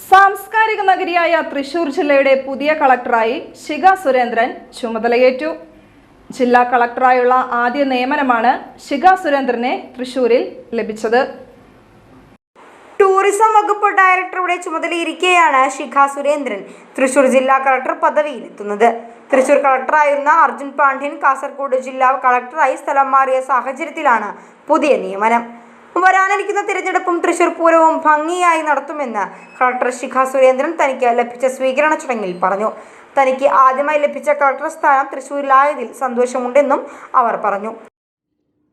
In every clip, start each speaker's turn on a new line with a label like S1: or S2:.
S1: സാംസ്കാരിക നഗരിയായ തൃശൂർ ജില്ലയുടെ പുതിയ കളക്ടറായി ശിഖ സുരേന്ദ്രൻ ചുമതലയേറ്റു. ജില്ലാ കളക്ടറായുള്ള ആദ്യ നിയമനമാണ് ശിഖ സുരേന്ദ്രനെ തൃശൂരിൽ ലഭിച്ചത്.
S2: ടൂറിസം വകുപ്പ് ഡയറക്ടറുടെ ചുമതലയിരിക്കെയാണ് ശിഖ സുരേന്ദ്രൻ തൃശൂർ ജില്ലാ കളക്ടർ പദവിയിലെത്തുന്നത്. തൃശൂർ കളക്ടറായിരുന്ന അർജുൻ പാണ്ഡ്യൻ കാസർഗോഡ് ജില്ലാ കളക്ടറായി സ്ഥലം മാറിയ സാഹചര്യത്തിലാണ് പുതിയ നിയമനം. വരാനിരിക്കുന്ന തിരഞ്ഞെടുപ്പും തൃശൂർ പൂരവും ഭംഗിയായി നടത്തുമെന്ന് കളക്ടർ ശിഖ സുരേന്ദ്രൻ തനിക്ക് ലഭിച്ച സ്വീകരണ ചടങ്ങിൽ പറഞ്ഞു. തനിക്ക് ആദ്യമായി ലഭിച്ച കളക്ടർ സ്ഥാനം തൃശൂരിലായതിൽ സന്തോഷമുണ്ടെന്നും അവർ പറഞ്ഞു.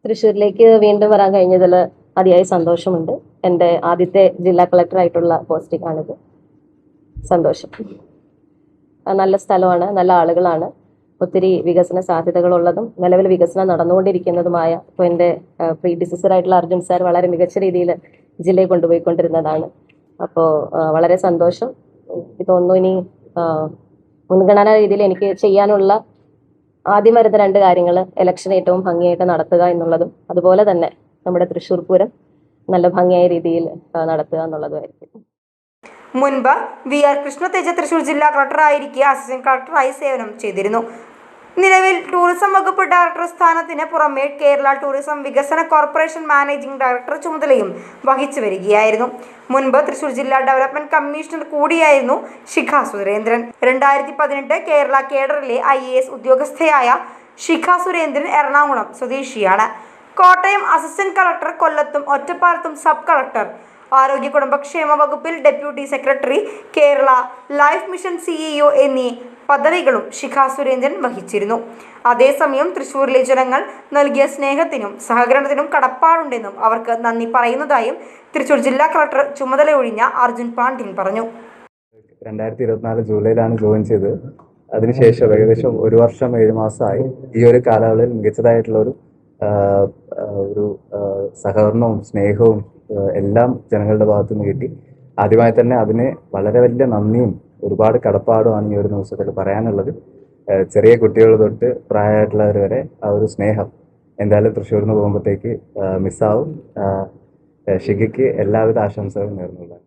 S3: തൃശ്ശൂരിലേക്ക് വീണ്ടും വരാൻ കഴിഞ്ഞതിൽ അതിയായി സന്തോഷമുണ്ട്. എൻ്റെ ആദ്യത്തെ ജില്ലാ കളക്ടറായിട്ടുള്ള പോസ്റ്റിംഗാണിത്. സന്തോഷം. നല്ല സ്ഥലമാണ്, നല്ല ആളുകളാണ്, ഒത്തിരി വികസന സാധ്യതകളുള്ളതും നിലവിൽ വികസനം നടന്നുകൊണ്ടിരിക്കുന്നതുമായ. ഇപ്പോൾ എൻ്റെ പ്രീഡിസസറായിട്ടുള്ള അർജുൻ സാർ വളരെ മികച്ച രീതിയിൽ ജില്ലയെ കൊണ്ടുപോയിക്കൊണ്ടിരുന്നതാണ്. അപ്പോൾ വളരെ സന്തോഷം. തോന്നുന്നു ഇനി മുൻഗണനാ രീതിയിൽ എനിക്ക് ചെയ്യാനുള്ള ആദ്യം വരുന്ന രണ്ട് കാര്യങ്ങൾ ഇലക്ഷൻ ഏറ്റവും ഭംഗിയായിട്ട് നടത്തുക എന്നുള്ളതും അതുപോലെ തന്നെ നമ്മുടെ തൃശ്ശൂർ പൂരം നല്ല ഭംഗിയായ രീതിയിൽ നടത്തുക എന്നുള്ളതുമായിരിക്കും.
S2: മുൻപ് VR കൃഷ്ണതേജ തൃശൂർ ജില്ലാ കളക്ടറായിരിക്കെ അസിസ്റ്റന്റ് കളക്ടറായി സേവനം ചെയ്തിരുന്നു. നിലവിൽ ടൂറിസം വകുപ്പ് ഡയറക്ടർ സ്ഥാനത്തിന് പുറമെ കേരള ടൂറിസം വികസന കോർപ്പറേഷൻ മാനേജിംഗ് ഡയറക്ടർ ചുമതലയും വഹിച്ചു വരികയായിരുന്നു. മുൻപ് തൃശൂർ ജില്ലാ ഡെവലപ്മെന്റ് കമ്മീഷണർ കൂടിയായിരുന്നു ശിഖ സുരേന്ദ്രൻ. 2018 കേരള കേഡറിലെ IAS ഉദ്യോഗസ്ഥയായ ശിഖ സുരേന്ദ്രൻ എറണാകുളം സ്വദേശിയാണ്. കോട്ടയം അസിസ്റ്റന്റ് കളക്ടർ, കൊല്ലത്തും ഒറ്റപ്പാലത്തും സബ് കളക്ടർ, ആരോഗ്യ കുടുംബക്ഷേമ വകുപ്പിൽ deputy secretary, Kerala life mission CEO എന്നീ പദവികളും ശിഖ സുരേന്ദ്രൻ വഹിച്ചിരുന്നു. അതേസമയം തൃശ്ശൂരിലെ ജനങ്ങൾ നൽകിയ സ്നേഹത്തിനും സഹകരണത്തിനും കടപ്പാടുണ്ടെന്നും അവർക്ക് നന്ദി പറയുന്നതായും തൃശ്ശൂർ ജില്ലാ കളക്ടർ ചുമതലയൊഴിഞ്ഞ അർജുൻ പാണ്ഡ്യൻ പറഞ്ഞു.
S4: 2024 ജൂലൈയിലാണ് ജോയിൻ ചെയ്തത്. അതിനുശേഷം ഏകദേശം 1 വർഷം 7 മാസമായി. ഈ ഒരു കാലയളവിൽ മികച്ചതായിട്ടുള്ള ഒരു സഹകരണവും സ്നേഹവും എല്ലാം ജനങ്ങളുടെ ഭാഗത്തു നിന്ന് കിട്ടി. ആദ്യമായി തന്നെ അതിന് വളരെ വലിയ നന്ദിയും ഒരുപാട് കടപ്പാടുമാണ് ഈ ഒരു നിമിഷത്തിൽ പറയാനുള്ളത്. ചെറിയ കുട്ടികൾ തൊട്ട് പ്രായമായിട്ടുള്ളവർ വരെ ആ ഒരു സ്നേഹം എന്തായാലും തൃശ്ശൂരിൽ നിന്ന് പോകുമ്പോഴത്തേക്ക് മിസ്സാവും. ശിഖയ്ക്ക് എല്ലാവിധ ആശംസകളും നേർന്നുള്ളതാണ്.